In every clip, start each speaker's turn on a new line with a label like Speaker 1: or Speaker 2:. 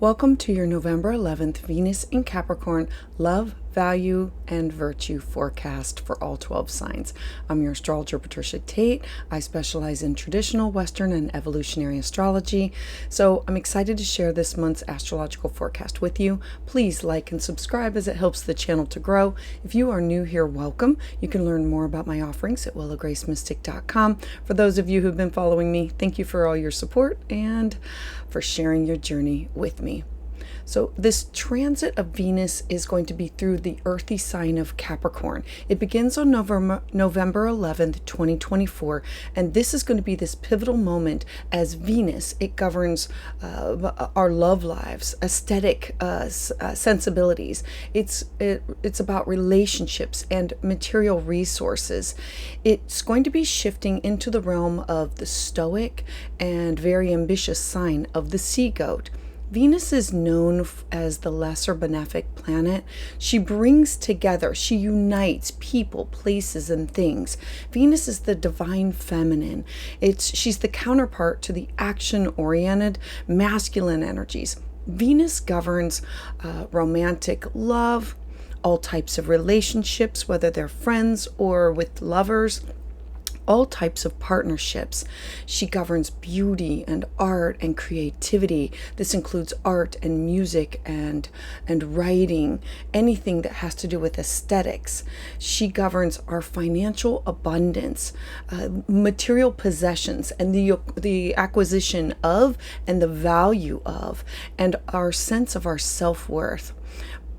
Speaker 1: Welcome to your November 11th Venus in Capricorn love, value, and virtue forecast for all 12 signs. I'm your astrologer, Patricia Tate. I specialize in traditional, Western, and evolutionary astrology. So I'm excited to share this month's astrological forecast with you. Please like and subscribe as it helps the channel to grow. If you are new here, welcome. You can learn more about my offerings at willowgracemystic.com. For those of you who've been following me, thank you for all your support and for sharing your journey with me. So this transit of Venus is going to be through the earthy sign of Capricorn. It begins on November 11th, 2024, and this is going to be this pivotal moment as Venus. It governs our love lives, aesthetic sensibilities. It's about relationships and material resources. It's going to be shifting into the realm of the stoic and very ambitious sign of the sea goat. Venus is known as the lesser benefic planet. She brings together, she unites people, places, and things. Venus is the divine feminine. She's the counterpart to the action-oriented masculine energies. Venus governs romantic love, all types of relationships, whether they're friends or with lovers, all types of partnerships. She governs beauty and art and creativity. This includes art and music and writing, anything that has to do with aesthetics. She governs our financial abundance, material possessions, and the acquisition of and the value of, and our sense of our self-worth,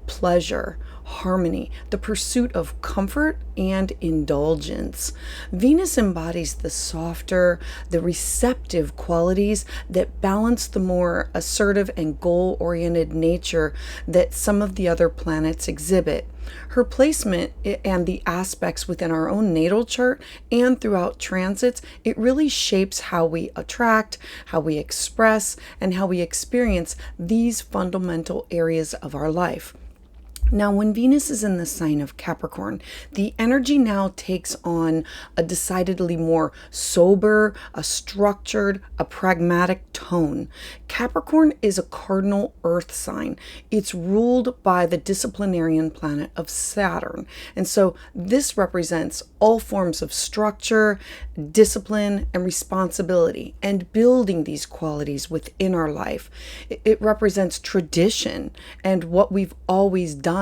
Speaker 1: pleasure, harmony, the pursuit of comfort and indulgence. Venus embodies the softer, the receptive qualities that balance the more assertive and goal-oriented nature that some of the other planets exhibit. Her placement and the aspects within our own natal chart and throughout transits, it really shapes how we attract, how we express, and how we experience these fundamental areas of our life. Now, when Venus is in the sign of Capricorn, the energy now takes on a decidedly more sober, a structured, a pragmatic tone. Capricorn is a cardinal earth sign. It's ruled by the disciplinarian planet of Saturn. And so this represents all forms of structure, discipline, and responsibility, and building these qualities within our life. It represents tradition and what we've always done.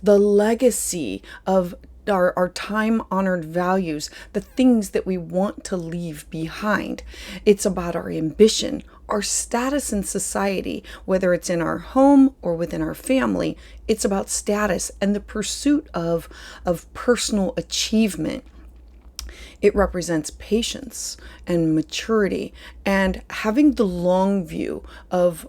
Speaker 1: The legacy of our time-honored values, the things that we want to leave behind. It's about our ambition, our status in society, whether it's in our home or within our family. It's about status and the pursuit of personal achievement. It represents patience and maturity and having the long view of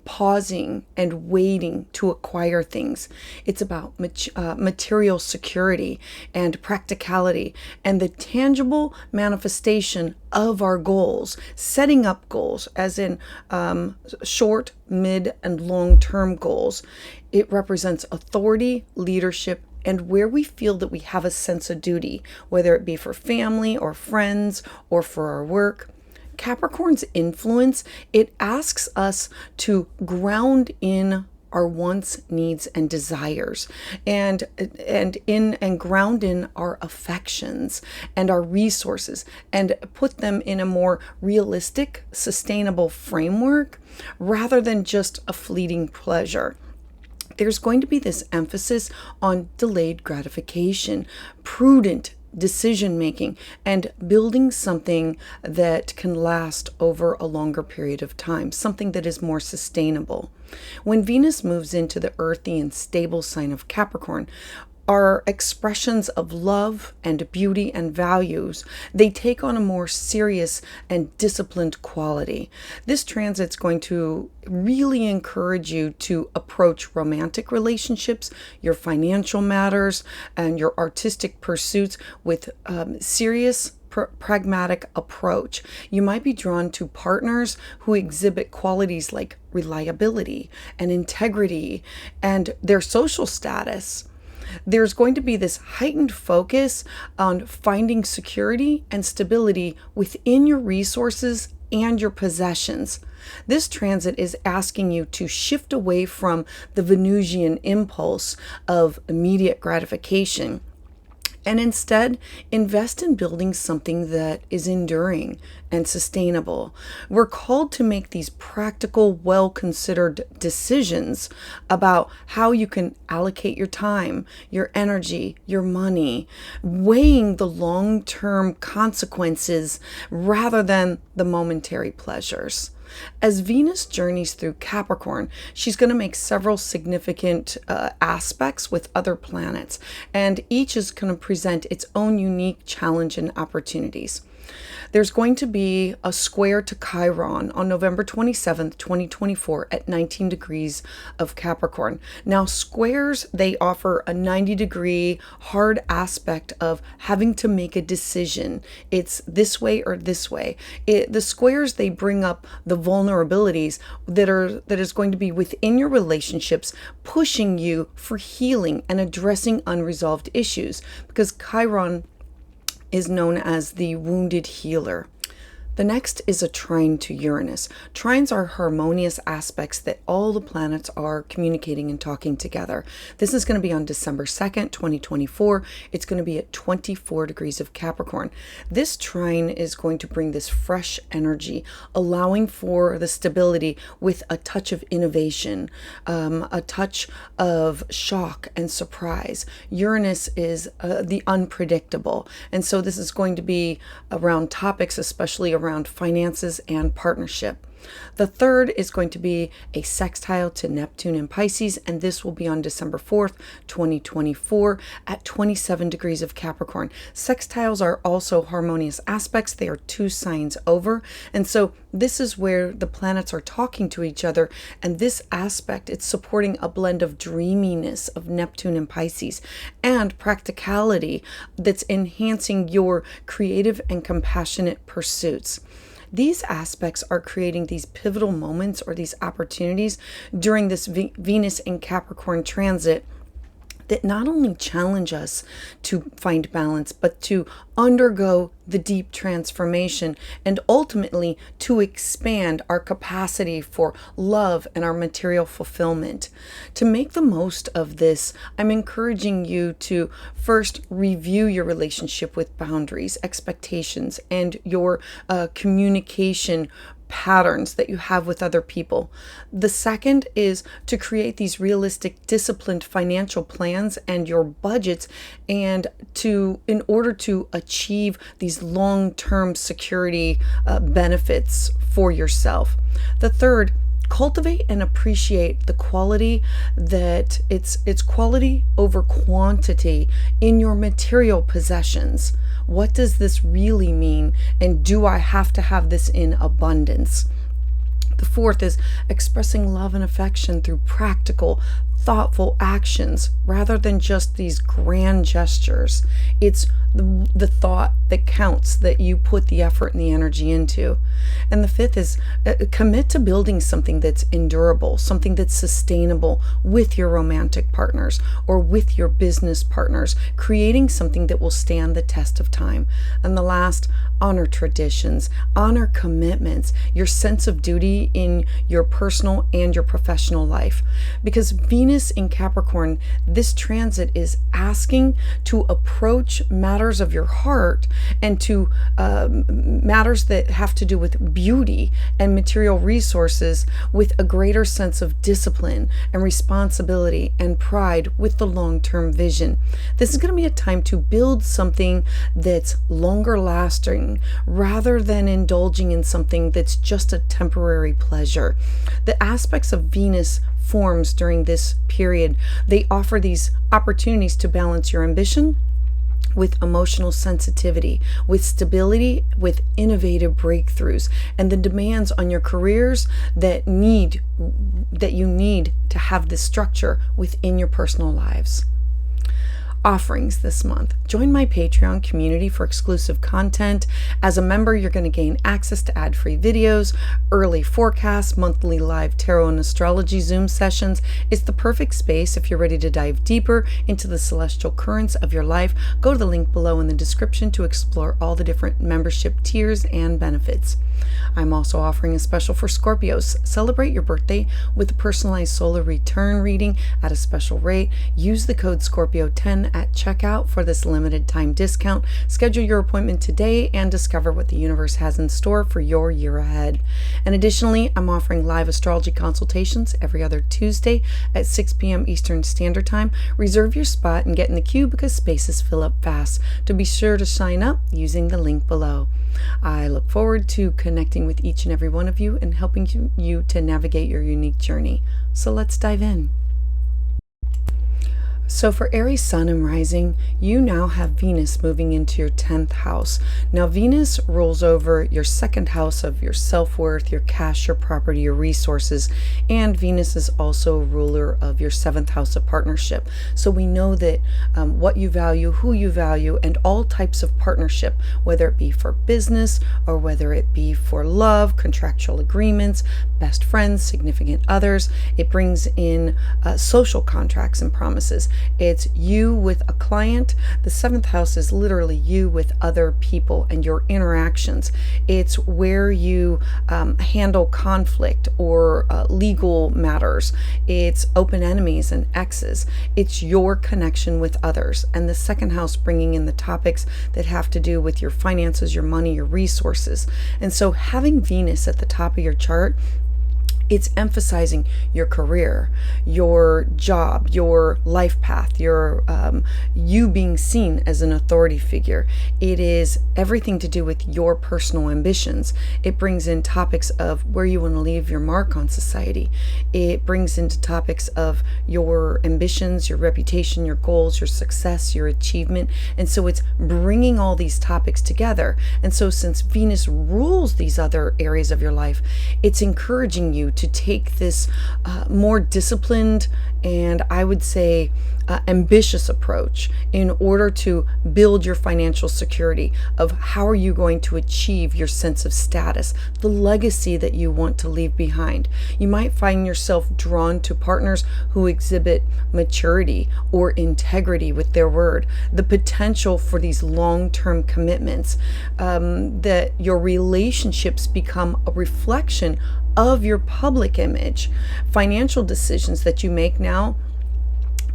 Speaker 1: pausing and waiting to acquire things. It's about material security and practicality and the tangible manifestation of our goals, setting up goals as in short, mid, and long-term goals. It represents authority, leadership, and where we feel that we have a sense of duty, whether it be for family or friends or for our work. Capricorn's influence, it asks us to ground in our wants, needs, and desires, and ground in our affections and our resources, and put them in a more realistic, sustainable framework rather than just a fleeting pleasure. There's going to be this emphasis on delayed gratification, prudent decision making, and building something that can last over a longer period of time, something that is more sustainable. When Venus moves into the earthy and stable sign of Capricorn, our expressions of love and beauty and values, they take on a more serious and disciplined quality. This transit's going to really encourage you to approach romantic relationships, your financial matters, and your artistic pursuits with serious pragmatic approach. You might be drawn to partners who exhibit qualities like reliability and integrity and their social status. There's going to be this heightened focus on finding security and stability within your resources and your possessions. This transit is asking you to shift away from the Venusian impulse of immediate gratification and instead invest in building something that is enduring and sustainable. We're called to make these practical, well-considered decisions about how you can allocate your time, your energy, your money, weighing the long-term consequences rather than the momentary pleasures. As Venus journeys through Capricorn, she's going to make several significant aspects with other planets, and each is going to present its own unique challenge and opportunities. There's going to be a square to Chiron on November 27th, 2024 at 19 degrees of Capricorn. Now, squares, they offer a 90-degree hard aspect of having to make a decision. It's this way or this way. The squares, they bring up the vulnerabilities that is going to be within your relationships, pushing you for healing and addressing unresolved issues, because Chiron is known as the wounded healer. The next is a trine to Uranus. Trines are harmonious aspects that all the planets are communicating and talking together. This is going to be on December 2nd, 2024. It's going to be at 24 degrees of Capricorn. This trine is going to bring this fresh energy, allowing for the stability with a touch of innovation, a touch of shock and surprise. Uranus is the unpredictable. And so this is going to be around topics, especially around finances and partnership. The third is going to be a sextile to Neptune in Pisces, and this will be on December 4th, 2024 at 27 degrees of Capricorn. Sextiles are also harmonious aspects. They are 2 signs over, and so this is where the planets are talking to each other, and this aspect, it's supporting a blend of dreaminess of Neptune and Pisces and practicality that's enhancing your creative and compassionate pursuits. These aspects are creating these pivotal moments or these opportunities during this Venus in Capricorn transit that not only challenge us to find balance, but to undergo the deep transformation and ultimately to expand our capacity for love and our material fulfillment. To make the most of this, I'm encouraging you to first review your relationship with boundaries, expectations, and your communication patterns that you have with other people. The second is to create these realistic, disciplined financial plans and your budgets, and in order to achieve these long-term security benefits for yourself. The third, cultivate and appreciate the quality that it's quality over quantity in your material possessions. What does this really mean? And do I have to have this in abundance? The fourth is expressing love and affection through practical, thoughtful actions rather than just these grand gestures. It's the thought that counts, that you put the effort and the energy into. And the fifth is commit to building something that's endurable, something that's sustainable with your romantic partners or with your business partners, creating something that will stand the test of time. And the last, honor traditions, honor commitments, your sense of duty in your personal and your professional life. Because Venus in Capricorn, this transit is asking to approach matters of your heart and to matters that have to do with beauty and material resources with a greater sense of discipline and responsibility and pride with the long-term vision. This is going to be a time to build something that's longer lasting rather than indulging in something that's just a temporary pleasure. The aspects of Venus forms during this period, they offer these opportunities to balance your ambition with emotional sensitivity, with stability, with innovative breakthroughs, and the demands on your careers that you need to have this structure within your personal lives. Offerings this month. Join my Patreon community for exclusive content. As a member, you're going to gain access to ad-free videos, early forecasts, monthly live tarot and astrology Zoom sessions. It's the perfect space if you're ready to dive deeper into the celestial currents of your life. Go to the link below in the description to explore all the different membership tiers and benefits. I'm also offering a special for Scorpios. Celebrate your birthday with a personalized solar return reading at a special rate. Use the code Scorpio10 at checkout for this limited time discount. Schedule your appointment today and discover what the universe has in store for your year ahead. And additionally, I'm offering live astrology consultations every other Tuesday at 6 p.m. Eastern Standard Time. Reserve your spot and get in the queue because spaces fill up fast. To be sure to sign up using the link below. I look forward to connecting with each and every one of you and helping you to navigate your unique journey. So let's dive in. So for Aries Sun and Rising, you now have Venus moving into your 10th house. Now Venus rules over your second house of your self-worth, your cash, your property, your resources, and Venus is also ruler of your 7th house of partnership. So we know that what you value, who you value, and all types of partnership, whether it be for business or whether it be for love, contractual agreements, best friends, significant others, it brings in social contracts and promises. It's you with a client. The 7th house is literally you with other people and your interactions. It's where you handle conflict or legal matters. It's open enemies and exes. It's your connection with others. And the 2nd house bringing in the topics that have to do with your finances, your money, your resources. And so having Venus at the top of your chart, it's emphasizing your career, your job, your life path, your you being seen as an authority figure. It is everything to do with your personal ambitions. It brings in topics of where you want to leave your mark on society. It brings into topics of your ambitions, your reputation, your goals, your success, your achievement. And so it's bringing all these topics together. And so since Venus rules these other areas of your life, it's encouraging you to take this more disciplined and I would say ambitious approach in order to build your financial security of how are you going to achieve your sense of status, the legacy that you want to leave behind. You might find yourself drawn to partners who exhibit maturity or integrity with their word, the potential for these long-term commitments, that your relationships become a reflection of your public image. Financial decisions that you make now,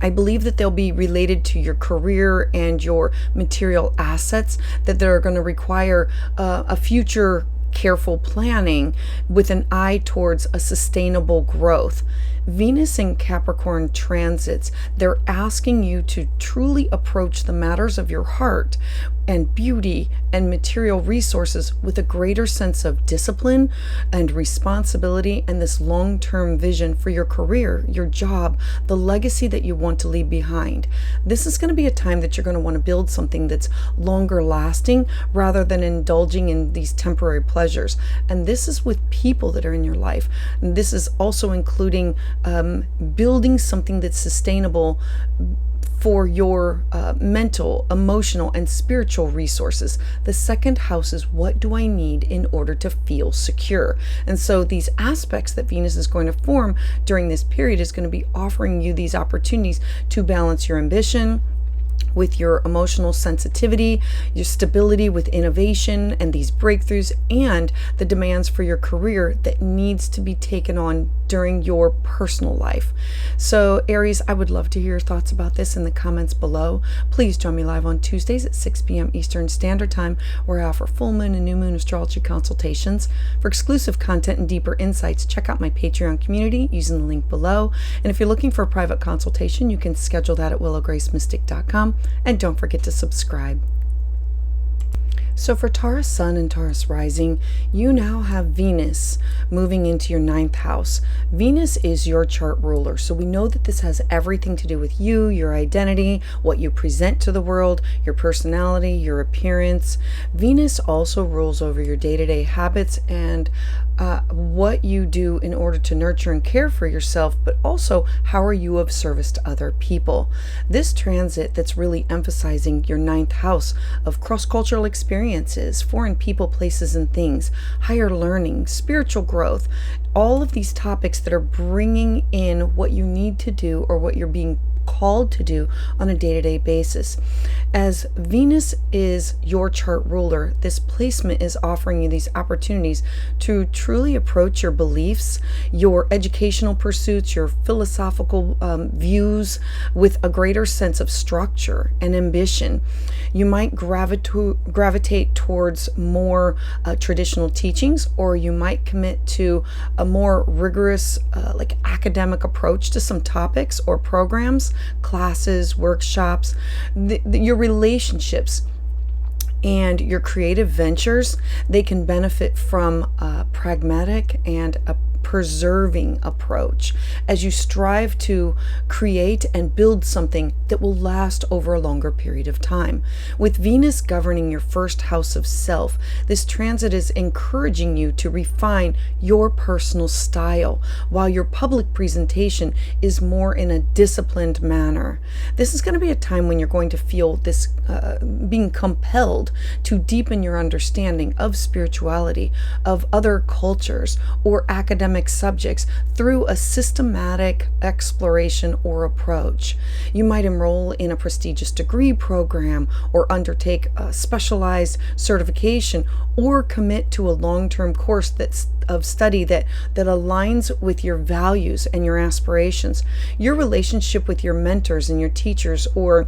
Speaker 1: I believe that they'll be related to your career and your material assets, that they're going to require a future careful planning with an eye towards a sustainable growth. Venus in Capricorn transits, they're asking you to truly approach the matters of your heart and beauty and material resources with a greater sense of discipline and responsibility and this long-term vision for your career, your job, the legacy that you want to leave behind. This is going to be a time that you're going to want to build something that's longer lasting rather than indulging in these temporary pleasures. And this is with people that are in your life. And this is also including building something that's sustainable for your mental, emotional, and spiritual resources. The 2nd house is what do I need in order to feel secure? And so these aspects that Venus is going to form during this period is going to be offering you these opportunities to balance your ambition with your emotional sensitivity, your stability with innovation and these breakthroughs, and the demands for your career that needs to be taken on during your personal life. So Aries, I would love to hear your thoughts about this in the comments below. Please join me live on Tuesdays at 6 p.m. Eastern Standard Time, where I offer full moon and new moon astrology consultations. For exclusive content and deeper insights, check out my Patreon community using the link below. And if you're looking for a private consultation, you can schedule that at willowgracemystic.com. And don't forget to subscribe. So for Taurus Sun and Taurus Rising, you now have Venus moving into your 9th house. Venus is your chart ruler. So we know that this has everything to do with you, your identity, what you present to the world, your personality, your appearance. Venus also rules over your day-to-day habits and what you do in order to nurture and care for yourself, but also how are you of service to other people. This transit that's really emphasizing your 9th house of cross-cultural experiences, foreign people, places, and things, higher learning, spiritual growth, all of these topics that are bringing in what you need to do or what you're being called to do on a day-to-day basis. As Venus is your chart ruler, this placement is offering you these opportunities to truly approach your beliefs, your educational pursuits, your philosophical views with a greater sense of structure and ambition. You might gravitate towards more traditional teachings, or you might commit to a more rigorous like academic approach to some topics or programs, classes, workshops. Your relationships and your creative ventures, they can benefit from a pragmatic and a preserving approach as you strive to create and build something that will last over a longer period of time. With Venus governing your first house of self, this transit is encouraging you to refine your personal style, while your public presentation is more in a disciplined manner. This is going to be a time when you're going to feel this being compelled to deepen your understanding of spirituality, of other cultures, or academic subjects through a systematic exploration or approach. You might enroll in a prestigious degree program, or undertake a specialized certification, or commit to a long-term course of study that aligns with your values and your aspirations. Your relationship with your mentors and your teachers, or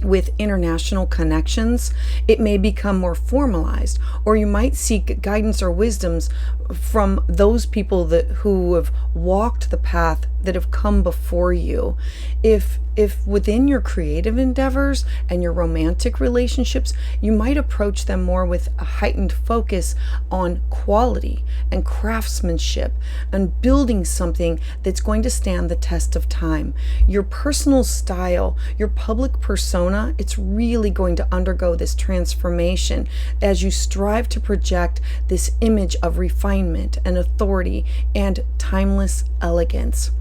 Speaker 1: with international connections, it may become more formalized, or you might seek guidance or wisdoms from those people who have walked the path that have come before you. If within your creative endeavors and your romantic relationships, you might approach them more with a heightened focus on quality and craftsmanship and building something that's going to stand the test of time. Your personal style, your public persona, it's really going to undergo this transformation as you strive to project this image of refinement and authority and timeless elegance.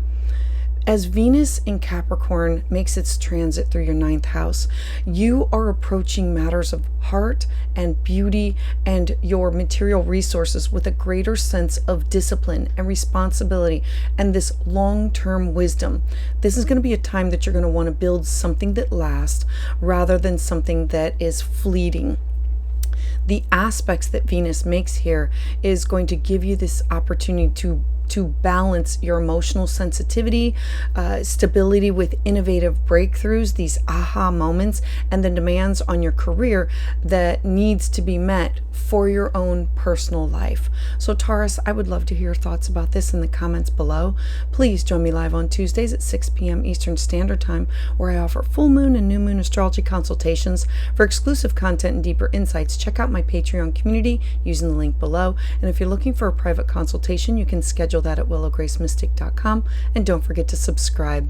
Speaker 1: As Venus in Capricorn makes its transit through your 9th house, you are approaching matters of heart and beauty and your material resources with a greater sense of discipline and responsibility and this long-term wisdom. This is going to be a time that you're going to want to build something that lasts rather than something that is fleeting. The aspects that Venus makes here is going to give you this opportunity to balance your emotional sensitivity, stability with innovative breakthroughs, these aha moments, and the demands on your career that needs to be met for your own personal life. So Taurus, I would love to hear your thoughts about this in the comments below. Please join me live on Tuesdays at 6 p.m. Eastern Standard Time, where I offer full moon and new moon astrology consultations. For exclusive content and deeper insights, check out my Patreon community using the link below. And if you're looking for a private consultation, you can schedule that at willowgracemystic.com, and don't forget to subscribe.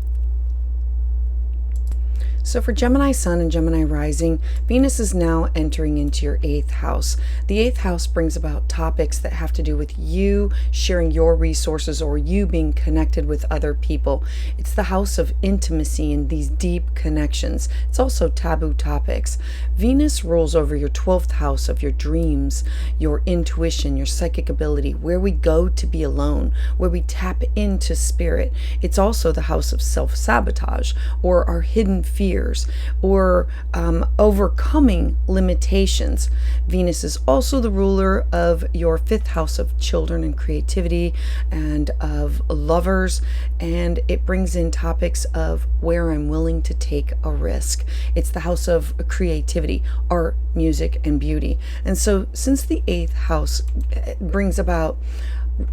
Speaker 1: So for Gemini Sun and Gemini Rising, Venus is now entering into your 8th house. The 8th house brings about topics that have to do with you sharing your resources or you being connected with other people. It's the house of intimacy and these deep connections. It's also taboo topics. Venus rules over your 12th house of your dreams, your intuition, your psychic ability, where we go to be alone, where we tap into spirit. It's also the house of self-sabotage or our hidden fears, or overcoming limitations. Venus is also the ruler of your 5th house of children and creativity and of lovers, and it brings in topics of where I'm willing to take a risk. It's the house of creativity, art, music, and beauty. And so since the 8th house brings about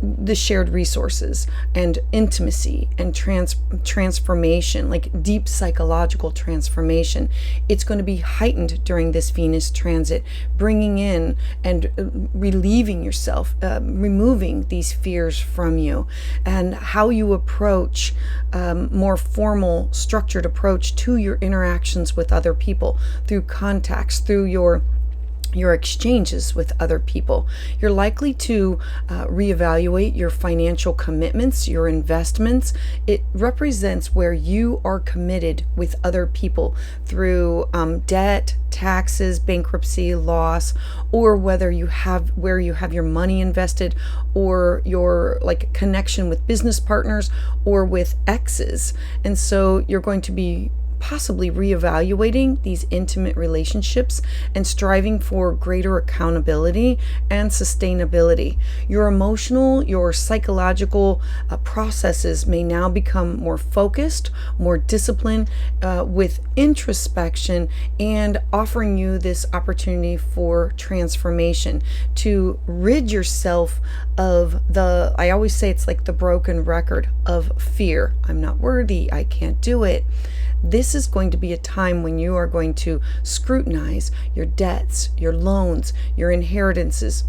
Speaker 1: the shared resources and intimacy and transformation, like deep psychological transformation, it's going to be heightened during this Venus transit, bringing in and relieving yourself, removing these fears from you, and how you approach more formal, structured approach to your interactions with other people through contacts, through your your exchanges with other people. You're likely to reevaluate your financial commitments, your investments. It represents where you are committed with other people through debt, taxes, bankruptcy, loss, or where you have your money invested, or your like connection with business partners or with exes. And so you're going to be possibly reevaluating these intimate relationships and striving for greater accountability and sustainability. Your emotional, your psychological processes may now become more focused, more disciplined, with introspection, and offering you this opportunity for transformation to rid yourself of I always say it's like the broken record of fear. I'm not worthy, I can't do it. This is going to be a time when you are going to scrutinize your debts, your loans, your inheritances,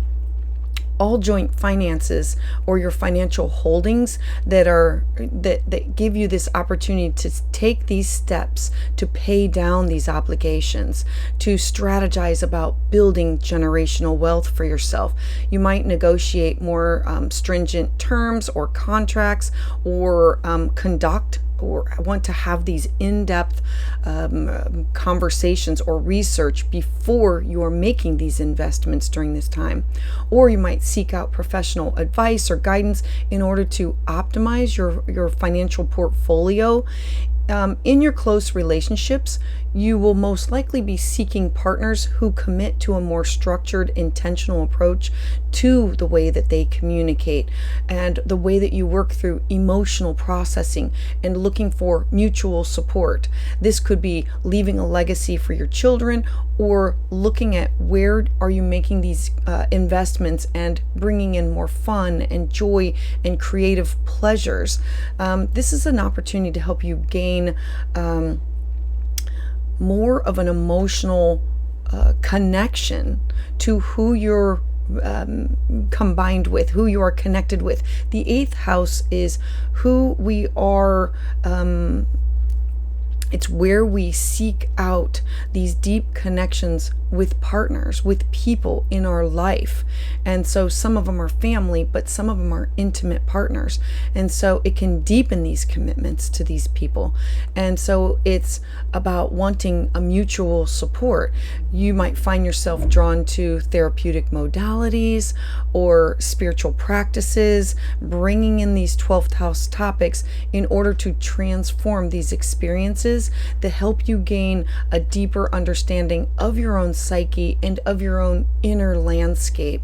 Speaker 1: all joint finances, or your financial holdings that give you this opportunity to take these steps to pay down these obligations, to strategize about building generational wealth for yourself. You might negotiate more stringent terms or contracts, or conduct or want to have these in-depth conversations or research before you are making these investments during this time. Or you might seek out professional advice or guidance in order to optimize your financial portfolio. In your close relationships, you will most likely be seeking partners who commit to a more structured, intentional approach to the way that they communicate and the way that you work through emotional processing and looking for mutual support. This could be leaving a legacy for your children, or looking at where are you making these investments and bringing in more fun and joy and creative pleasures. This is an opportunity to help you gain more of an emotional connection to who you're combined with, who you are connected with. The 8th house is who we are. It's where we seek out these deep connections with partners, with people in our life. And so some of them are family, but some of them are intimate partners. And so it can deepen these commitments to these people. And so it's about wanting a mutual support. You might find yourself drawn to therapeutic modalities or spiritual practices, bringing in these 12th house topics in order to transform these experiences that help you gain a deeper understanding of your own psyche and of your own inner landscape.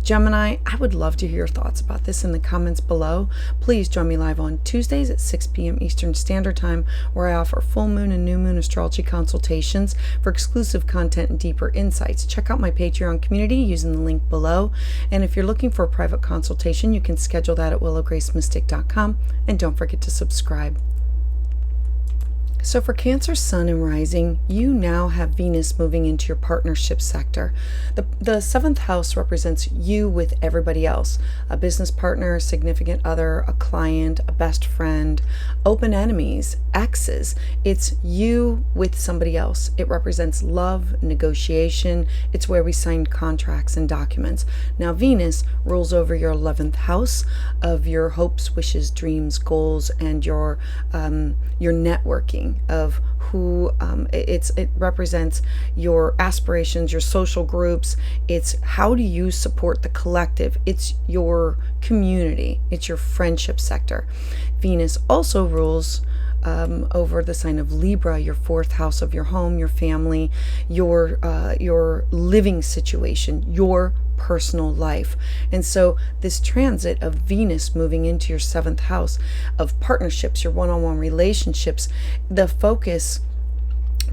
Speaker 1: Gemini, I would love to hear your thoughts about this in the comments below. Please join me live on Tuesdays at 6 p.m. Eastern Standard Time, where I offer full moon and new moon astrology consultations for exclusive content and deeper insights. Check out my Patreon community using the link below. And if you're looking for a private consultation, you can schedule that at willowgracemystic.com. And don't forget to subscribe. So for Cancer, Sun, and Rising, you now have Venus moving into your partnership sector. The 7th house represents you with everybody else, a business partner, a significant other, a client, a best friend, open enemies, exes. It's you with somebody else. It represents love, negotiation. It's where we sign contracts and documents. Now Venus rules over your 11th house of your hopes, wishes, dreams, goals, and your networking of who it represents your aspirations, your social groups. It's how do you support the collective. It's your community. It's your friendship sector. Venus also rules over the sign of Libra, your 4th house of your home, your family, your living situation, your personal life. And so this transit of Venus moving into your 7th house of partnerships, your one-on-one relationships, the focus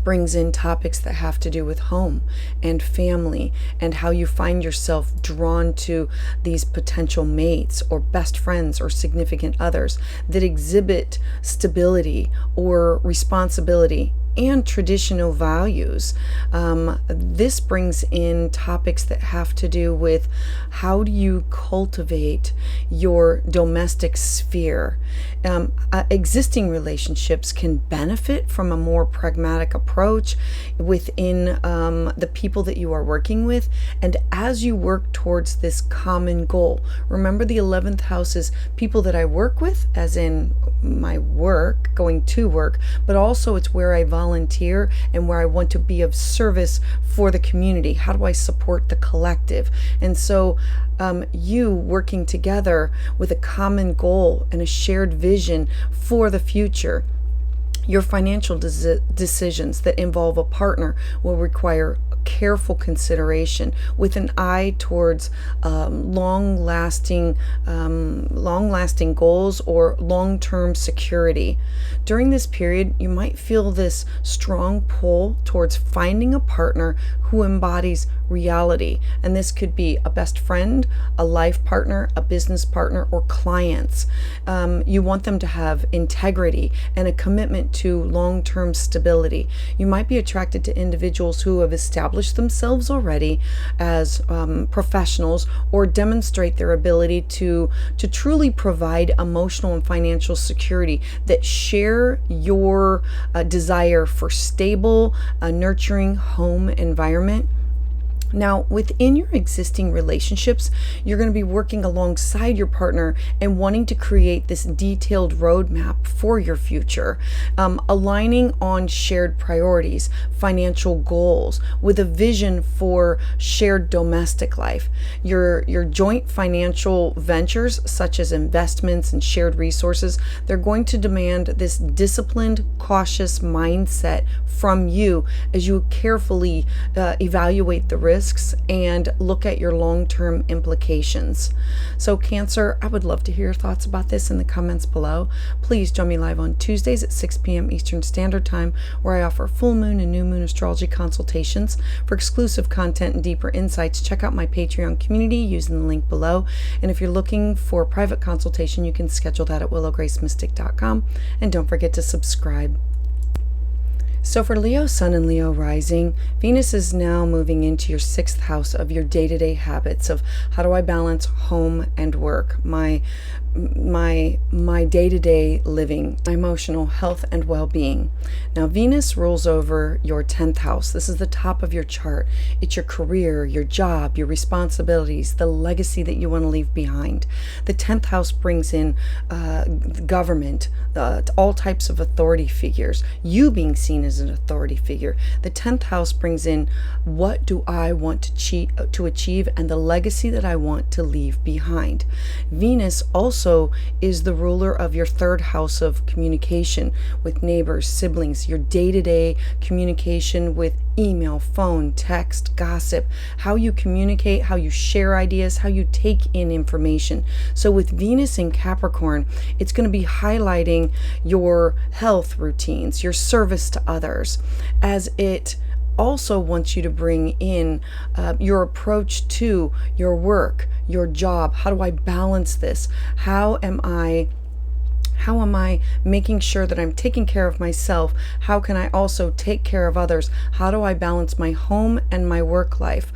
Speaker 1: brings in topics that have to do with home and family and how you find yourself drawn to these potential mates or best friends or significant others that exhibit stability or responsibility and traditional values. This brings in topics that have to do with how do you cultivate your domestic sphere. Existing relationships can benefit from a more pragmatic approach within the people that you are working with. And as you work towards this common goal, remember the 11th house is people that I work with, as in my work, going to work, but also it's where I volunteer and where I want to be of service for the community. How do I support the collective? And so you working together with a common goal and a shared vision for the future. Your financial decisions that involve a partner will require careful consideration with an eye towards long-lasting goals or long-term security. During this period, you might feel this strong pull towards finding a partner who embodies reality, and this could be a best friend, a life partner, a business partner, or clients. You want them to have integrity and a commitment to long-term stability. You might be attracted to individuals who have established themselves already as professionals or demonstrate their ability to truly provide emotional and financial security that share your desire for stable, nurturing home environment. Now, within your existing relationships, you're going to be working alongside your partner and wanting to create this detailed roadmap for your future, aligning on shared priorities, financial goals, with a vision for shared domestic life. Your joint financial ventures, such as investments and shared resources, they're going to demand this disciplined, cautious mindset from you as you carefully evaluate the risks and look at your long-term implications. So Cancer, I would love to hear your thoughts about this in the comments below. Please join me live on Tuesdays at 6 p.m. Eastern Standard Time, where I offer full moon and new moon astrology consultations. For exclusive content and deeper insights, check out my Patreon community using the link below. And if you're looking for a private consultation, you can schedule that at willowgracemystic.com. And don't forget to subscribe. So for Leo Sun and Leo Rising, Venus is now moving into your 6th house of your day-to-day habits of how do I balance home and work, my day-to-day living, my emotional health and well-being. Now Venus rules over your 10th house. This is the top of your chart. It's your career, your job, your responsibilities, the legacy that you want to leave behind. The 10th house brings in government, all types of authority figures, you being seen as an authority figure. The 10th house brings in what do I want to achieve and the legacy that I want to leave behind. Venus also is the ruler of your 3rd house of communication with neighbors, siblings, your day-to-day communication with email, phone, text, gossip, how you communicate, how you share ideas, how you take in information. So with Venus in Capricorn, it's going to be highlighting your health routines, your service to others, as it also wants you to bring in your approach to your work, your job. How do I balance this? How am I making sure that I'm taking care of myself? How can I also take care of others? How do I balance my home and my work life?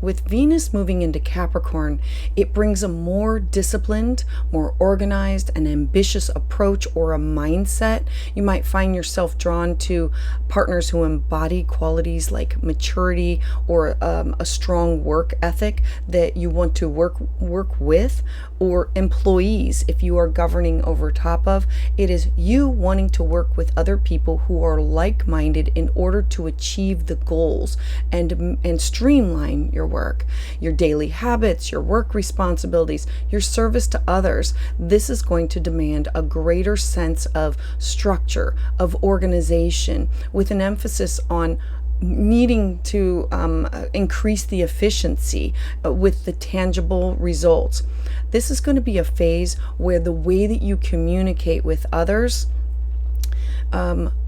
Speaker 1: With Venus moving into Capricorn, it brings a more disciplined, more organized, and ambitious approach or a mindset. You might find yourself drawn to partners who embody qualities like maturity or a strong work ethic that you want to work with, or employees if you are governing over top of. It is you wanting to work with other people who are like-minded in order to achieve the goals and streamline your work, your daily habits, your work responsibilities, your service to others. This is going to demand a greater sense of structure, of organization, with an emphasis on needing to increase the efficiency with the tangible results. This is going to be a phase where the way that you communicate with others,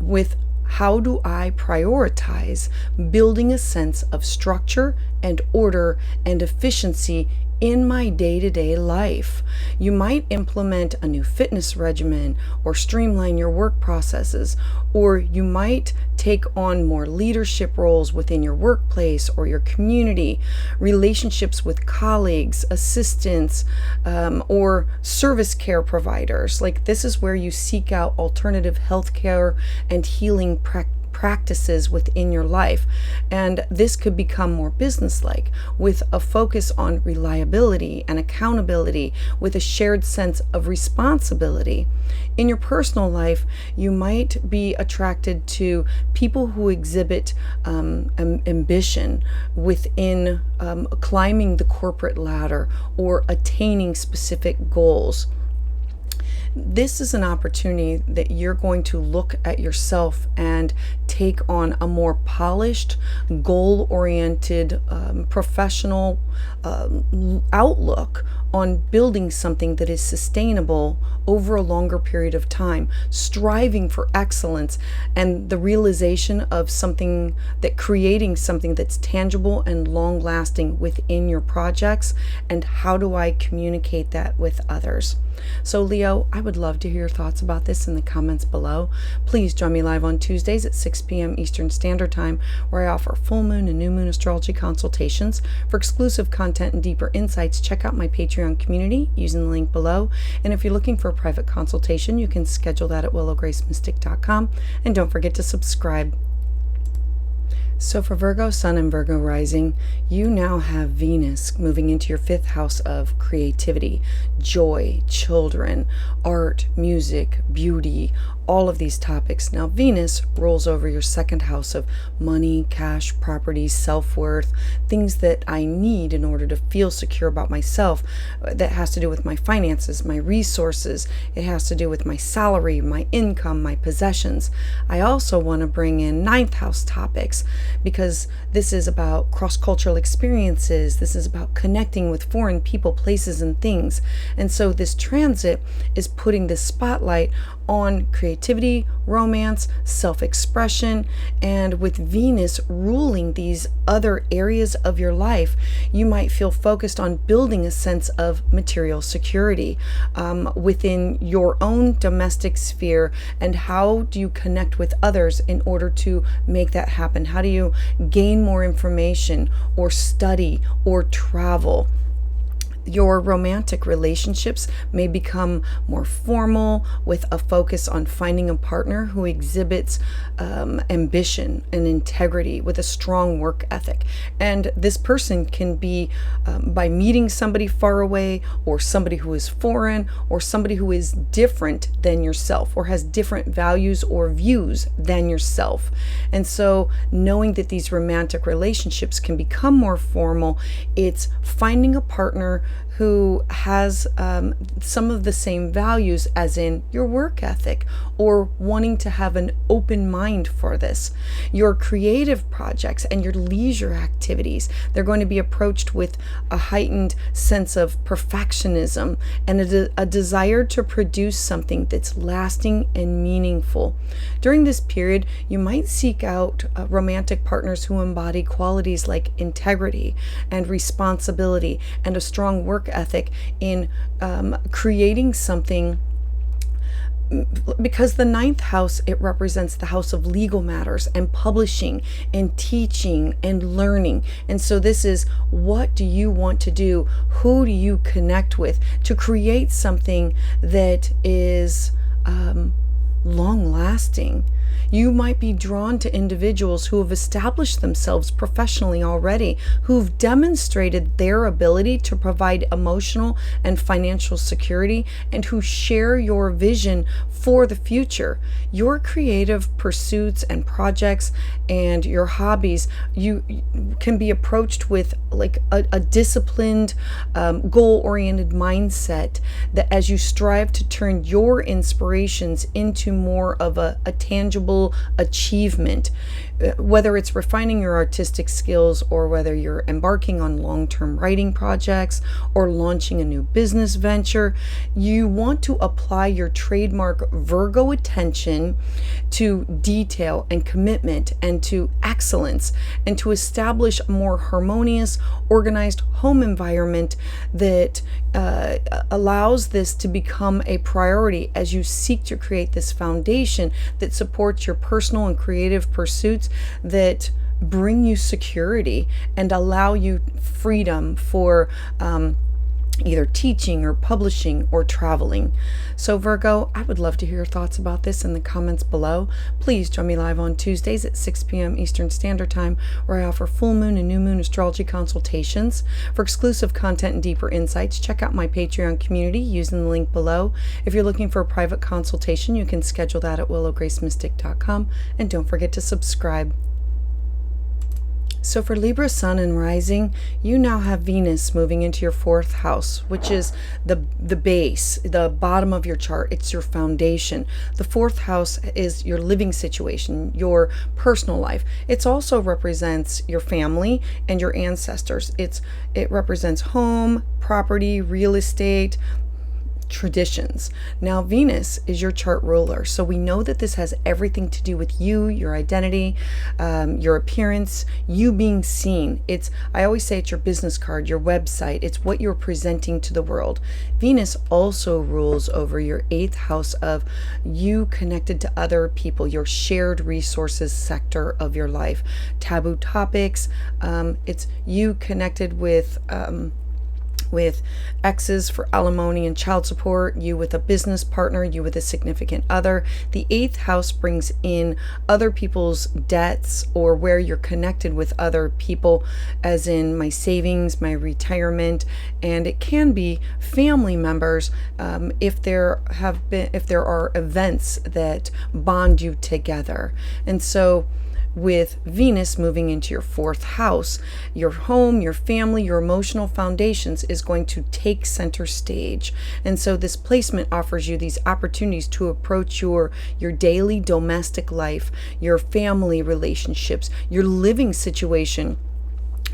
Speaker 1: with how do I prioritize building a sense of structure and order and efficiency in my day-to-day life. You might implement a new fitness regimen or streamline your work processes, or you might take on more leadership roles within your workplace or your community, relationships with colleagues, assistants, or service care providers. Like, this is where you seek out alternative healthcare and healing practices within your life. And this could become more business-like, with a focus on reliability and accountability, with a shared sense of responsibility. In your personal life, you might be attracted to people who exhibit ambition within climbing the corporate ladder or attaining specific goals. This is an opportunity that you're going to look at yourself and take on a more polished, goal-oriented, professional outlook on building something that is sustainable over a longer period of time, striving for excellence and the realization of something, that creating something that's tangible and long-lasting within your projects. And how do I communicate that with others? So Leo, I would love to hear your thoughts about this in the comments below. Please join me live on Tuesdays at 6 p.m. Eastern Standard Time, where I offer full moon and new moon astrology consultations. For exclusive content and deeper insights, check out my Patreon community using the link below. And if you're looking for a private consultation, you can schedule that at willowgracemystic.com. And don't forget to subscribe. So for Virgo Sun and Virgo Rising, you now have Venus moving into your 5th house of creativity, joy, children, art, music, beauty, all of these topics. Now Venus rolls over your 2nd house of money, cash, property, self-worth, things that I need in order to feel secure about myself. That has to do with my finances, my resources. It has to do with my salary, my income, my possessions. I also want to bring in 9th house topics, because this is about cross-cultural experiences. This is about connecting with foreign people, places, and things. And so this transit is putting the spotlight on creativity, romance, self-expression, and with Venus ruling these other areas of your life, you might feel focused on building a sense of material security within your own domestic sphere. And how do you connect with others in order to make that happen? How do you gain more information or study or travel? Your romantic relationships may become more formal, with a focus on finding a partner who exhibits ambition and integrity with a strong work ethic. And this person can be by meeting somebody far away, or somebody who is foreign, or somebody who is different than yourself, or has different values or views than yourself. And so knowing that these romantic relationships can become more formal, it's finding a partner who has some of the same values, as in your work ethic, or wanting to have an open mind for this. Your creative projects and your leisure activities, they're going to be approached with a heightened sense of perfectionism and a desire to produce something that's lasting and meaningful. During this period, you might seek out romantic partners who embody qualities like integrity and responsibility and a strong work ethic in creating something, because the 9th house, it represents the house of legal matters and publishing and teaching and learning. And so this is, what do you want to do? Who do you connect with to create something that is long lasting? You might be drawn to individuals who have established themselves professionally already, who've demonstrated their ability to provide emotional and financial security, and who share your vision for the future. Your creative pursuits and projects and your hobbies, you can be approached with like a disciplined, goal-oriented mindset, that as you strive to turn your inspirations into more of a tangible tangible achievement, whether it's refining your artistic skills or whether you're embarking on long-term writing projects or launching a new business venture. You want to apply your trademark Virgo attention to detail and commitment and to excellence, and to establish a more harmonious, organized home environment that allows this to become a priority as you seek to create this foundation that supports your personal and creative pursuits that bring you security and allow you freedom for either teaching or publishing or traveling. So Virgo, I would love to hear your thoughts about this in the comments below. Please join me live on Tuesdays at 6 p.m. Eastern Standard Time, where I offer full moon and new moon astrology consultations. For exclusive content and deeper insights, check out my Patreon community using the link below. If you're looking for a private consultation, you can schedule that at willowgracemystic.com, and don't forget to subscribe. So for Libra Sun and Rising, you now have Venus moving into your 4th house, which is the base, the bottom of your chart. It's your foundation. The 4th house is your living situation, your personal life. It also represents your family and your ancestors. It represents home, property, real estate, traditions. Now Venus is your chart ruler, so we know that this has everything to do with you, your identity, your appearance, you being seen. I always say it's your business card, your website. It's what you're presenting to the world. Venus also rules over your 8th house of you connected to other people, your shared resources sector of your life, taboo topics. It's you connected with exes for alimony and child support, you with a business partner, you with a significant other. The 8th house brings in other people's debts or where you're connected with other people, as in my savings, my retirement, and it can be family members if there are events that bond you together. And so with Venus moving into your 4th house, your home, your family, your emotional foundations is going to take center stage. And so this placement offers you these opportunities to approach your daily domestic life, your family relationships, your living situation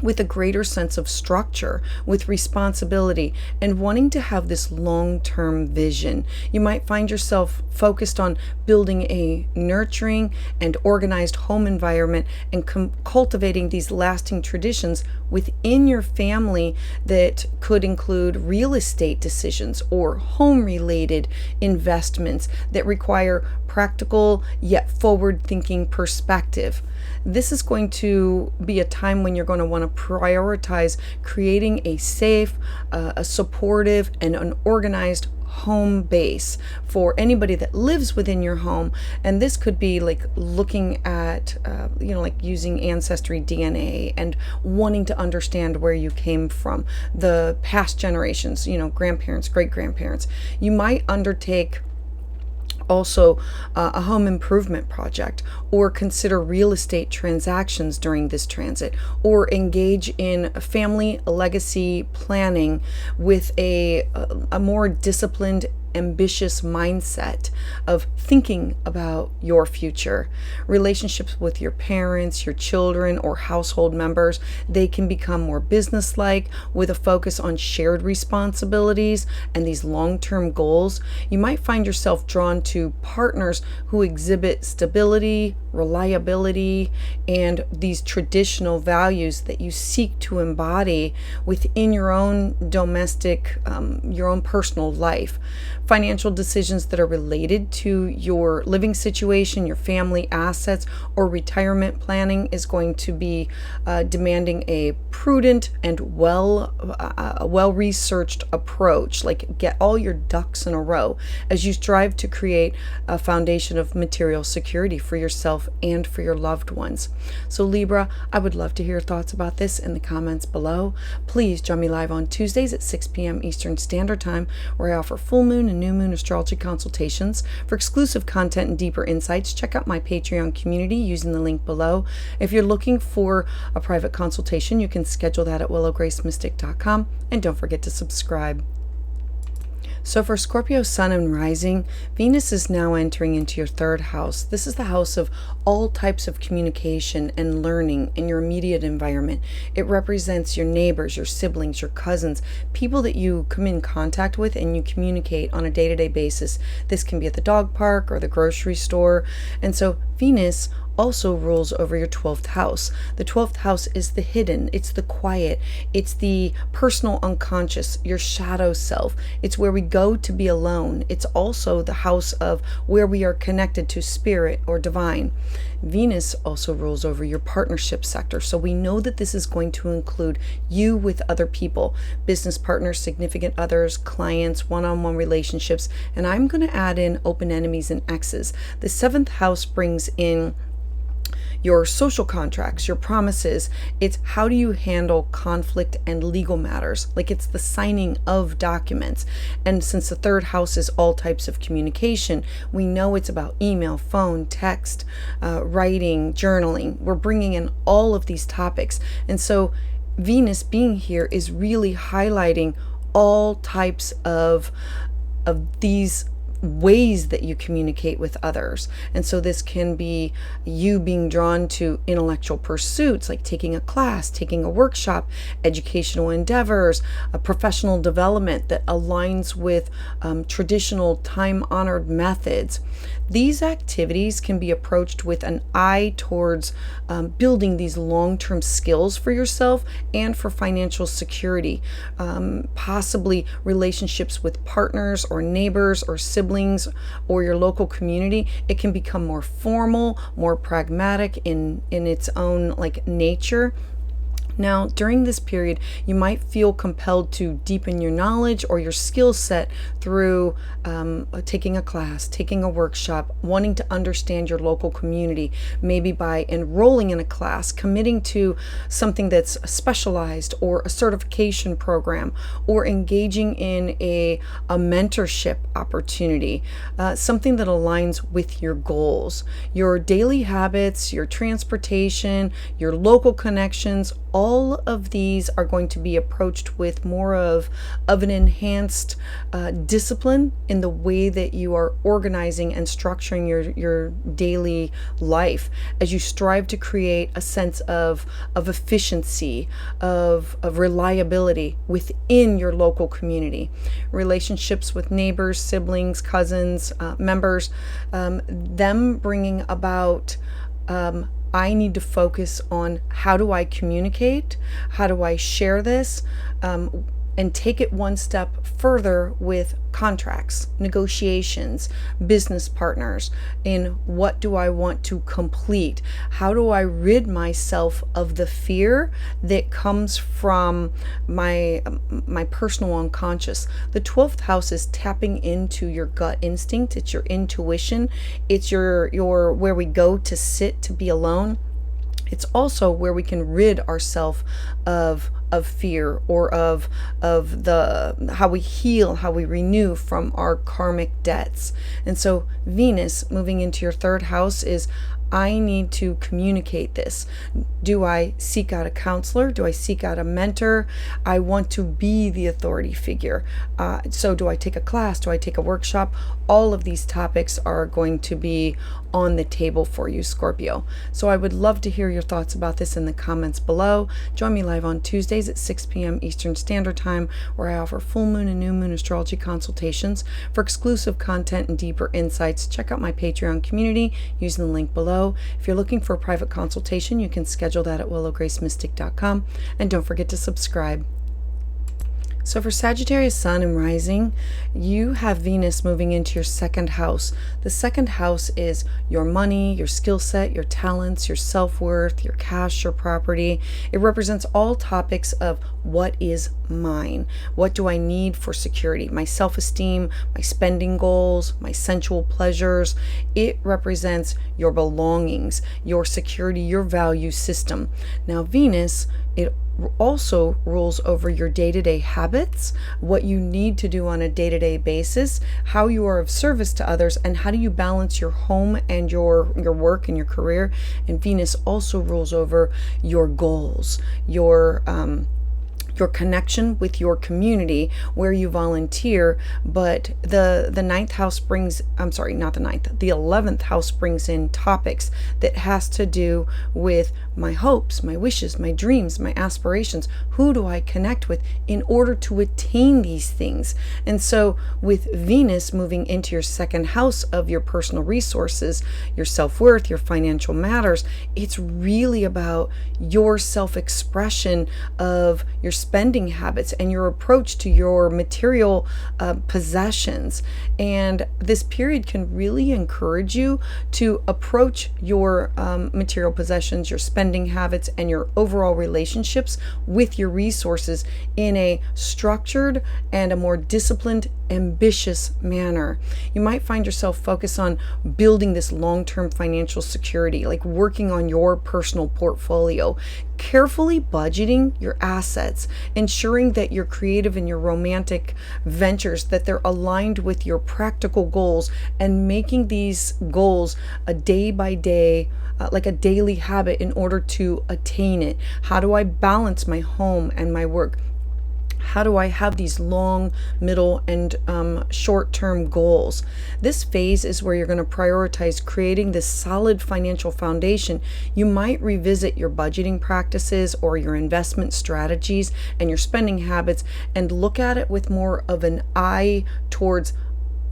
Speaker 1: with a greater sense of structure, with responsibility, and wanting to have this long-term vision. You might find yourself focused on building a nurturing and organized home environment and cultivating these lasting traditions within your family that could include real estate decisions or home-related investments that require practical yet forward-thinking perspective. This is going to be a time when you're going to want to prioritize creating a safe, a supportive, and an organized home base for anybody that lives within your home. And this could be like looking at, like using ancestry DNA and wanting to understand where you came from, the past generations, grandparents, great-grandparents. You might undertake also a home improvement project, or consider real estate transactions during this transit, or engage in family legacy planning with a more disciplined, ambitious mindset of thinking about your future. Relationships with your parents, your children, or household members, they can become more businesslike with a focus on shared responsibilities and these long-term goals. You might find yourself drawn to partners who exhibit stability, reliability, and these traditional values that you seek to embody within your own domestic, your own personal life. Financial decisions that are related to your living situation, your family assets, or retirement planning is going to be demanding a prudent and well-researched approach. Like, get all your ducks in a row as you strive to create a foundation of material security for yourself and for your loved ones. So Libra, I would love to hear your thoughts about this in the comments below. Please join me live on Tuesdays at 6 p.m. Eastern Standard Time, where I offer full moon and new moon astrology consultations. For exclusive content and deeper insights, check out my Patreon community using the link below. If you're looking for a private consultation, you can schedule that at willowgracemystic.com, and don't forget to subscribe. So for Scorpio sun and rising, Venus is now entering into your third house. This is the house of all types of communication and learning in your immediate environment. It represents your neighbors, your siblings, your cousins, people that you come in contact with and you communicate on a day-to-day basis. This can be at the dog park or the grocery store. And so Venus also rules over your 12th house. The 12th house is the hidden, it's the quiet, it's the personal unconscious, your shadow self. It's where we go to be alone. It's also the house of where we are connected to spirit or divine. Venus also rules over your partnership sector. So we know that this is going to include you with other people, business partners, significant others, clients, one-on-one relationships. And I'm going to add in open enemies and exes. The 7th house brings in your social contracts, your promises. It's how do you handle conflict and legal matters? Like it's the signing of documents. And since the 3rd house is all types of communication, we know it's about email, phone, text, writing, journaling. We're bringing in all of these topics. And so Venus being here is really highlighting all types of these ways that you communicate with others. And so this can be you being drawn to intellectual pursuits like taking a class, taking a workshop, educational endeavors, a professional development that aligns with traditional time-honored methods. These activities can be approached with an eye towards building these long-term skills for yourself and for financial security, possibly relationships with partners or neighbors or siblings or your local community. It can become more formal, more pragmatic in its own like nature. Now, during this period, you might feel compelled to deepen your knowledge or your skill set through taking a class, taking a workshop, wanting to understand your local community, maybe by enrolling in a class, committing to something that's specialized or a certification program, or engaging in a mentorship opportunity, something that aligns with your goals. Your daily habits, your transportation, your local connections, all of these are going to be approached with more of an enhanced discipline in the way that you are organizing and structuring your daily life as you strive to create a sense of efficiency, of reliability within your local community. Relationships with neighbors, siblings, cousins, members, them bringing about I need to focus on how do I communicate, how do I share this, and take it one step further with contracts, negotiations, business partners, in what do I want to complete? How do I rid myself of the fear that comes from my personal unconscious? The 12th house is tapping into your gut instinct. It's your intuition. It's your where we go to sit, to be alone. It's also where we can rid ourselves of fear or of the how we heal, how we renew from our karmic debts. And so Venus moving into your 3rd house is I need to communicate this. Do I seek out a counselor? Do I seek out a mentor? I want to be the authority figure. So do I take a class? Do I take a workshop? All of these topics are going to be on the table for you, Scorpio. So I would love to hear your thoughts about this in the comments below. Join me live on Tuesdays at 6 p.m. Eastern Standard Time, where I offer full moon and new moon astrology consultations. For exclusive content and deeper insights, check out my Patreon community using the link below. If you're looking for a private consultation, you can schedule that at willowgracemystic.com. And don't forget to subscribe. So for Sagittarius sun and rising, you have Venus moving into your 2nd house. The 2nd house is your money, your skill set, your talents, your self-worth, your cash, your property. It represents all topics of what is mine. What do I need for security? My self-esteem, my spending goals, my sensual pleasures. It represents your belongings, your security, your value system. Now Venus, it also rules over your day-to-day habits, what you need to do on a day-to-day basis, how you are of service to others, and how do you balance your home and your work and your career. And Venus also rules over your goals, your your connection with your community where you volunteer. But the ninth house brings, I'm sorry, not the ninth, the 11th house brings in topics that has to do with my hopes, my wishes, my dreams, my aspirations. Who do I connect with in order to attain these things? And so with Venus moving into your second house of your personal resources, your self-worth, your financial matters, it's really about your self-expression of your spending habits and your approach to your material possessions. And this period can really encourage you to approach your material possessions, your spending habits, and your overall relationships with your resources in a structured and a more disciplined, ambitious manner. You might find yourself focused on building this long-term financial security, like working on your personal portfolio, carefully budgeting your assets, ensuring that your creative and your romantic ventures, that they're aligned with your practical goals, and making these goals a day by day, like a daily habit in order to attain it. How do I balance my home and my work? How do I have these long, middle, and short-term goals? This phase is where you're going to prioritize creating this solid financial foundation. You might revisit your budgeting practices or your investment strategies and your spending habits and look at it with more of an eye towards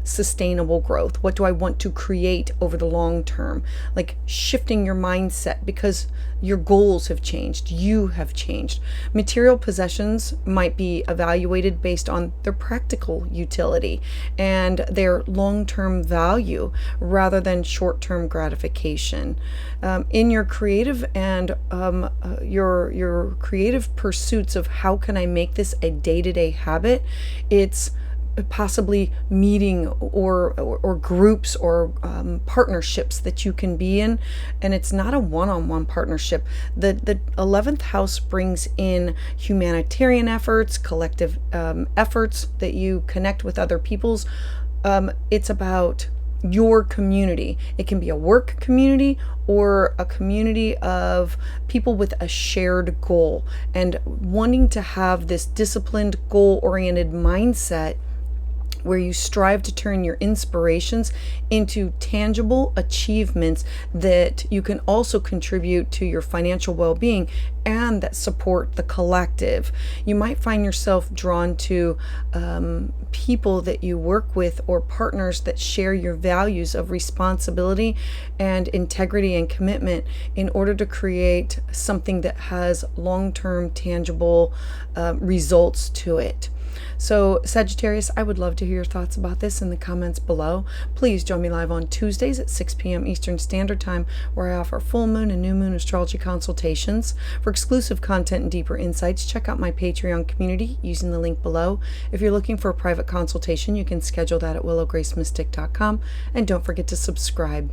Speaker 1: sustainable growth. What do I want to create over the long term? Like shifting your mindset because your goals have changed, you have changed. Material possessions might be evaluated based on their practical utility and their long-term value rather than short-term gratification. In your creative and your creative pursuits of how can I make this a day-to-day habit, it's possibly meeting or groups or partnerships that you can be in, and it's not a one-on-one partnership. The 11th house brings in humanitarian efforts, collective efforts that you connect with other people's. It's about your community. It can be a work community or a community of people with a shared goal and wanting to have this disciplined, goal-oriented mindset where you strive to turn your inspirations into tangible achievements that you can also contribute to your financial well-being and that support the collective. You might find yourself drawn to people that you work with or partners that share your values of responsibility and integrity and commitment in order to create something that has long-term tangible results to it. So Sagittarius, I would love to hear your thoughts about this in the comments below. Please join me live on Tuesdays at 6 p.m. Eastern Standard Time, where I offer full moon and new moon astrology consultations. For exclusive content and deeper insights, check out my Patreon community using the link below. If you're looking for a private consultation, you can schedule that at willowgracemystic.com, and don't forget to subscribe.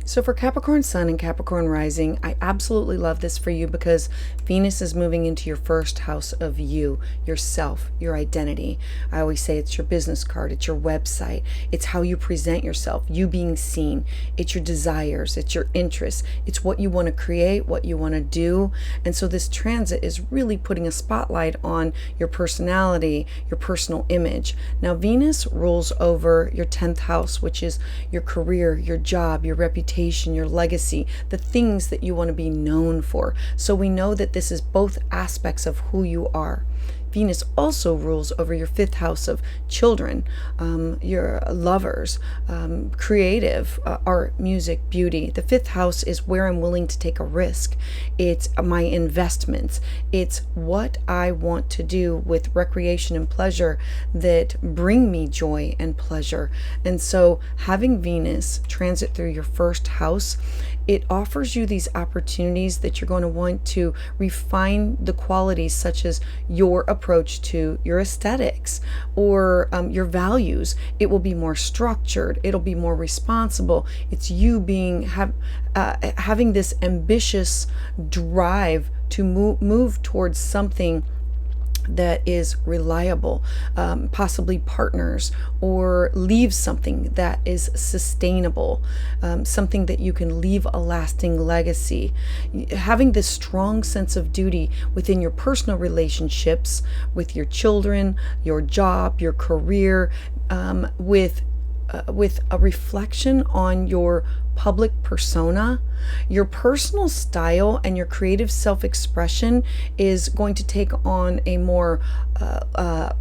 Speaker 1: So for Capricorn Sun and Capricorn Rising, I absolutely love this for you because Venus is moving into your first house of you, yourself, your identity. I always say it's your business card, it's your website, it's how you present yourself, you being seen, it's your desires, it's your interests, it's what you want to create, what you want to do. And so this transit is really putting a spotlight on your personality, your personal image. Now Venus rules over your 10th house, which is your career, your job, your reputation, your legacy, the things that you want to be known for. So we know that this is both aspects of who you are. Venus also rules over your 5th house of children, your lovers, creative, art, music, beauty. The 5th house is where I'm willing to take a risk. It's my investments. It's what I want to do with recreation and pleasure that bring me joy and pleasure. And so having Venus transit through your 1st house, it offers you these opportunities that you're going to want to refine the qualities such as your approach to your aesthetics or your values. It will be more structured. It'll be more responsible. It's you being having this ambitious drive to move towards something that is reliable, possibly partners, or leaves something that is sustainable, something that you can leave a lasting legacy. Having this strong sense of duty within your personal relationships, with your children, your job, your career, with a reflection on your public persona. Your personal style and your creative self-expression is going to take on a more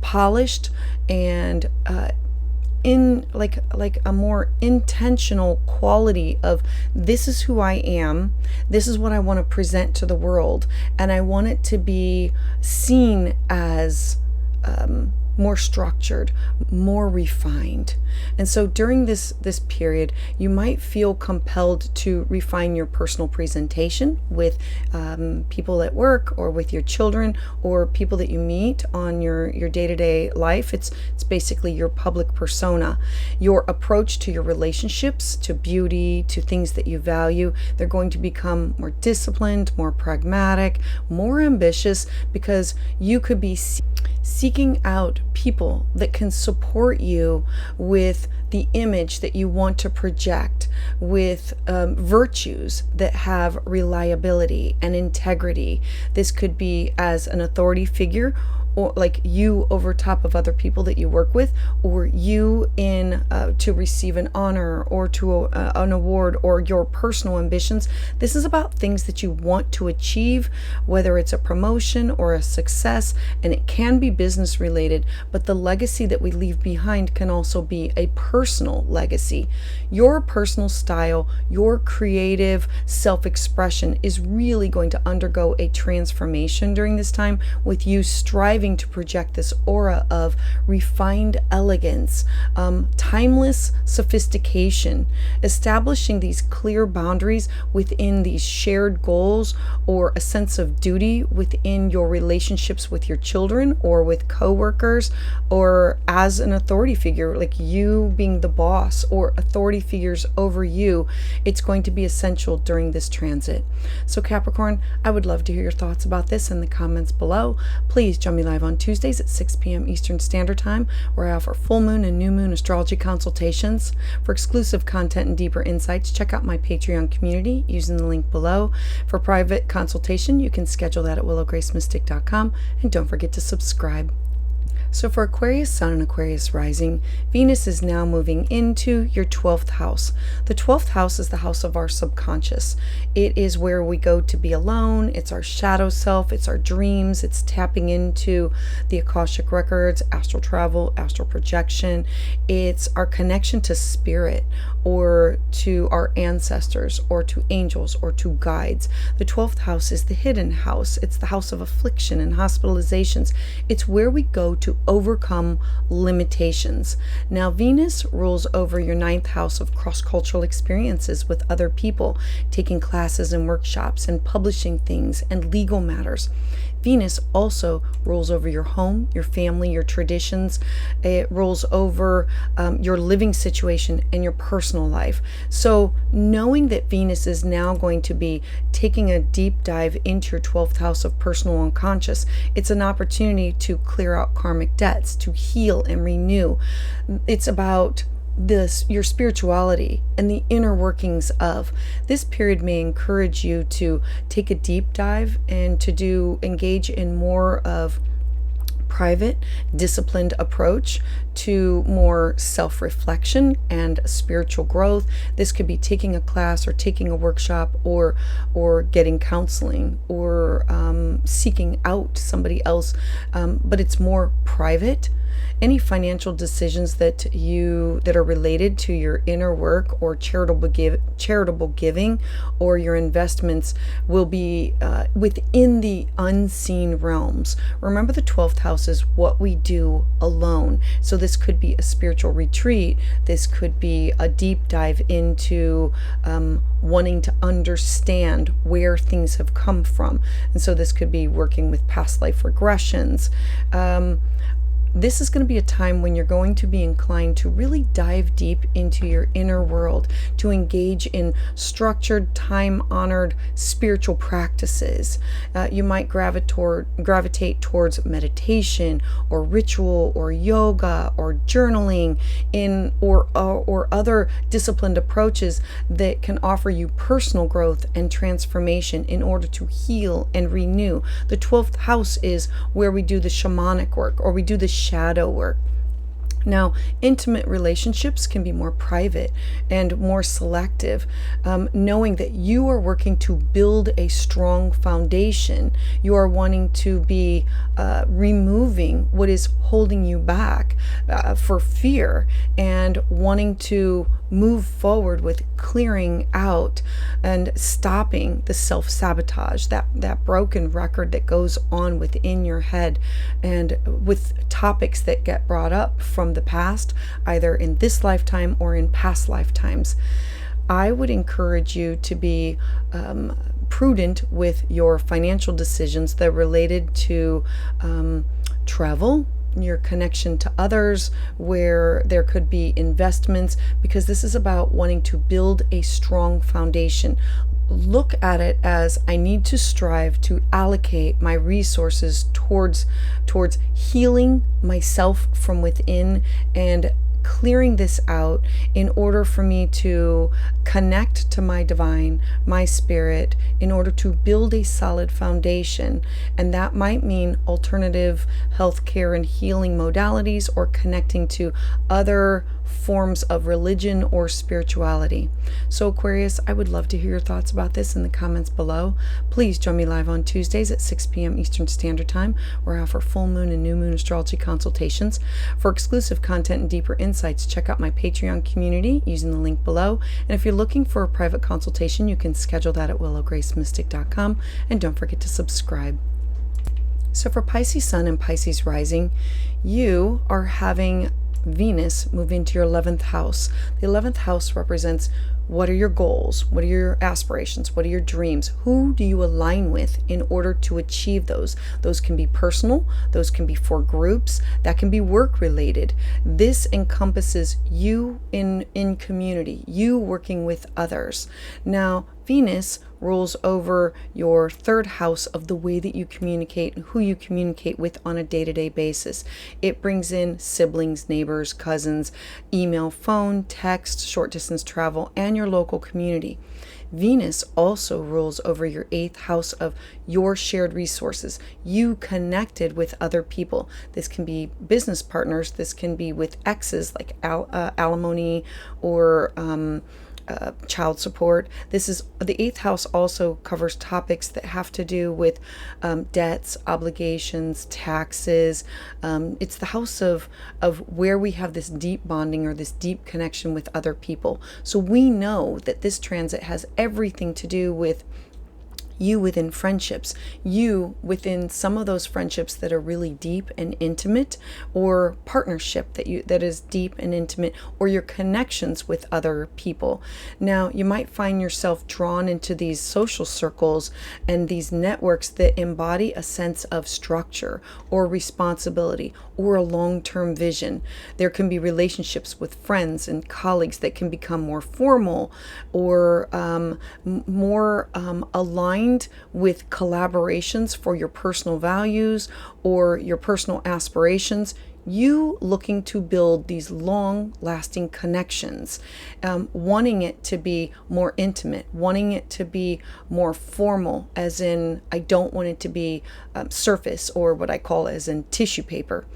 Speaker 1: polished and in like a more intentional quality of, this is who I am, this is what I want to present to the world, and I want it to be seen as more structured, more refined. And so during this period, you might feel compelled to refine your personal presentation with people at work, or with your children, or people that you meet on your day-to-day life. It's basically your public persona. Your approach to your relationships, to beauty, to things that you value, they're going to become more disciplined, more pragmatic, more ambitious, because you could be seeking out people that can support you with the image that you want to project, with virtues that have reliability and integrity. This could be as an authority figure, or like you over top of other people that you work with, or you in to receive an honor, or to an award, or your personal ambitions. This is about things that you want to achieve, whether it's a promotion or a success, and it can be business related, but the legacy that we leave behind can also be a personal legacy. Your personal style, your creative self-expression is really going to undergo a transformation during this time, with you striving to project this aura of refined elegance, timeless sophistication, establishing these clear boundaries within these shared goals, or a sense of duty within your relationships with your children, or with coworkers, or as an authority figure, like you being the boss, or authority figures over you. It's going to be essential during this transit. So Capricorn, I would love to hear your thoughts about this in the comments below. Please join me live on Tuesdays at 6 p.m. Eastern Standard Time, where I offer full moon and new moon astrology consultations. For exclusive content and deeper insights, check out my Patreon community using the link below. For private consultation, you can schedule that at willowgracemystic.com, and don't forget to subscribe. So for Aquarius Sun and Aquarius Rising, Venus is now moving into your 12th house. The 12th house is the house of our subconscious. It is where we go to be alone. It's our shadow self. It's our dreams. It's tapping into the Akashic records, astral travel, astral projection. It's our connection to spirit, or to our ancestors, or to angels, or to guides. The 12th house is the hidden house. It's the house of affliction and hospitalizations. It's where we go to overcome limitations. Now, Venus rules over your 9th house of cross-cultural experiences with other people, taking classes and workshops, and publishing things, and legal matters. Venus also rules over your home, your family, your traditions. It rules over your living situation and your personal life. So knowing that Venus is now going to be taking a deep dive into your 12th house of personal unconscious, it's an opportunity to clear out karmic debts, to heal and renew. It's about your spirituality and the inner workings of this period. May encourage you to take a deep dive and to engage in more of private, disciplined approach to more self-reflection and spiritual growth. This could be taking a class, or taking a workshop, or getting counseling, or seeking out somebody else, but it's more private. Any financial decisions that are related to your inner work, or charitable giving, or your investments will be within the unseen realms. Remember, the 12th house is what we do alone. So this could be a spiritual retreat. This could be a deep dive into wanting to understand where things have come from. And so this could be working with past life regressions. this is going to be a time when you're going to be inclined to really dive deep into your inner world, to engage in structured, time-honored spiritual practices. You might gravitate towards meditation or ritual or yoga or journaling or other disciplined approaches that can offer you personal growth and transformation in order to heal and renew. The 12th house is where we do the shamanic work, or we do the shadow work. Now, intimate relationships can be more private and more selective, knowing that you are working to build a strong foundation. You are wanting to be removing what is holding you back for fear, and wanting to move forward with clearing out and stopping the self-sabotage, that broken record that goes on within your head, and with topics that get brought up from the past, either in this lifetime or in past lifetimes. I would encourage you to be prudent with your financial decisions that are related to travel, your connection to others, where there could be investments, because this is about wanting to build a strong foundation. Look at it as, I need to strive to allocate my resources towards healing myself from within and clearing this out in order for me to connect to my divine, my spirit, in order to build a solid foundation. And that might mean alternative healthcare and healing modalities, or connecting to other forms of religion or spirituality. So Aquarius, I would love to hear your thoughts about this in the comments below. Please join me live on Tuesdays at 6 p.m. Eastern Standard Time, where I offer full moon and new moon astrology consultations. For exclusive content and deeper insights, check out my Patreon community using the link below. And if you're looking for a private consultation, you can schedule that at willowgracemystic.com. And don't forget to subscribe. So for Pisces Sun and Pisces Rising, you are having Venus move into your 11th house. The 11th house represents, what are your goals? What are your aspirations? What are your dreams? Who do you align with in order to achieve those? Those can be personal, those can be for groups, that can be work related. This encompasses you in community, you working with others. Now, Venus rules over your 3rd house of the way that you communicate and who you communicate with on a day-to-day basis. It brings in siblings, neighbors, cousins, email, phone, text, short distance travel, and your local community. Venus also rules over your 8th house of your shared resources. You connected with other people. This can be business partners. This can be with exes, like alimony or child support. This is the 8th house also covers topics that have to do with debts, obligations, taxes. It's the house of where we have this deep bonding or this deep connection with other people. So we know that this transit has everything to do with you within friendships, you within some of those friendships that are really deep and intimate, or partnership that is deep and intimate, or your connections with other people. Now, you might find yourself drawn into these social circles and these networks that embody a sense of structure or responsibility or a long-term vision. There can be relationships with friends and colleagues that can become more formal or more aligned with collaborations for your personal values or your personal aspirations. You looking to build these long-lasting connections, wanting it to be more intimate, wanting it to be more formal, as in, I don't want it to be surface, or what I call as in tissue paper.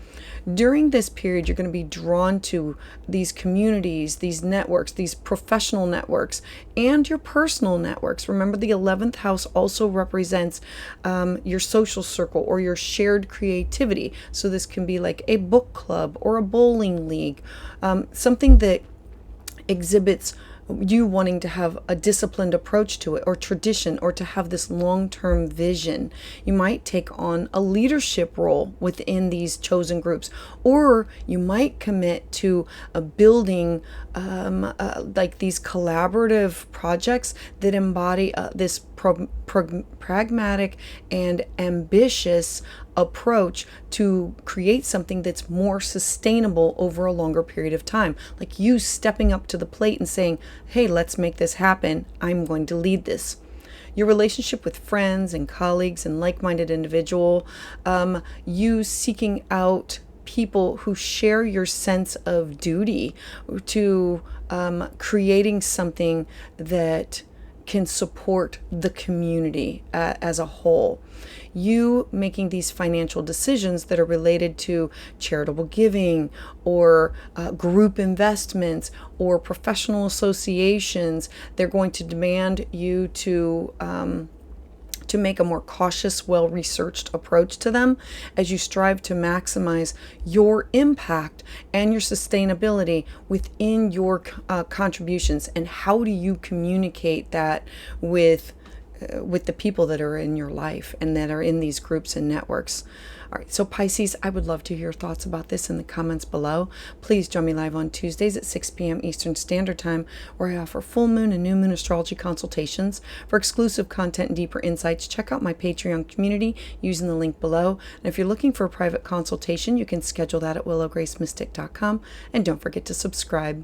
Speaker 1: During this period, you're going to be drawn to these communities, these networks, these professional networks, and your personal networks. Remember, the 11th house also represents your social circle or your shared creativity. So this can be like a book club or a bowling league, something that exhibits you wanting to have a disciplined approach to it, or tradition, or to have this long-term vision. You might take on a leadership role within these chosen groups, or you might commit to building like these collaborative projects that embody this pragmatic and ambitious approach to create something that's more sustainable over a longer period of time. Like you stepping up to the plate and saying, hey, let's make this happen. I'm going to lead this. Your relationship with friends and colleagues and like-minded individual, you seeking out people who share your sense of duty to creating something that can support the community as a whole. You making these financial decisions that are related to charitable giving or group investments or professional associations, they're going to demand you to make a more cautious, well-researched approach to them as you strive to maximize your impact and your sustainability within your contributions. And how do you communicate that with the people that are in your life and that are in these groups and networks? All right, so Pisces, I would love to hear your thoughts about this in the comments below. Please join me live on Tuesdays at 6 p.m. Eastern Standard Time, where I offer full moon and new moon astrology consultations. For exclusive content and deeper insights, check out my Patreon community using the link below. And if you're looking for a private consultation, you can schedule that at willowgracemystic.com. And don't forget to subscribe.